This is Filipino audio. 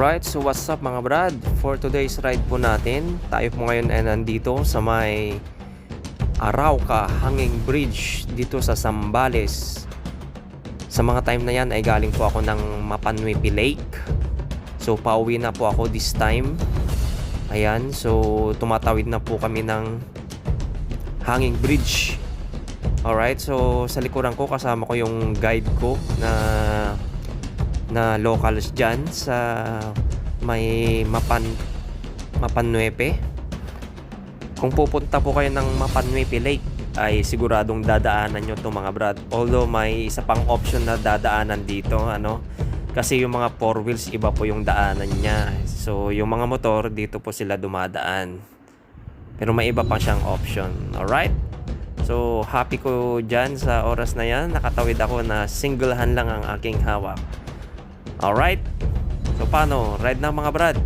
Alright, so what's up mga brad? For today's ride po natin, tayo po ngayon ay nandito sa may Arauca Hanging Bridge dito sa Zambales. Sa mga time na yan ay galing po ako ng Mapanwepe Lake. So pauwi na po ako this time. Ayan, so tumatawid na po kami ng Hanging Bridge. Alright, so sa likuran ko kasama ko yung guide ko na locals dyan sa may Mapanwepe. Kung pupunta po kayo ng Mapanwepe Lake ay siguradong dadaanan nyo to mga brad. Although may isa pang option na dadaanan dito, kasi yung mga 4 wheels iba po yung daanan niya. So yung mga motor dito po sila dumadaan, pero may iba pang siyang option. Alright, so happy ko dyan sa oras na yan. Nakatawid ako na single hand lang ang aking hawak. Alright, so paano? Ride na mga brad.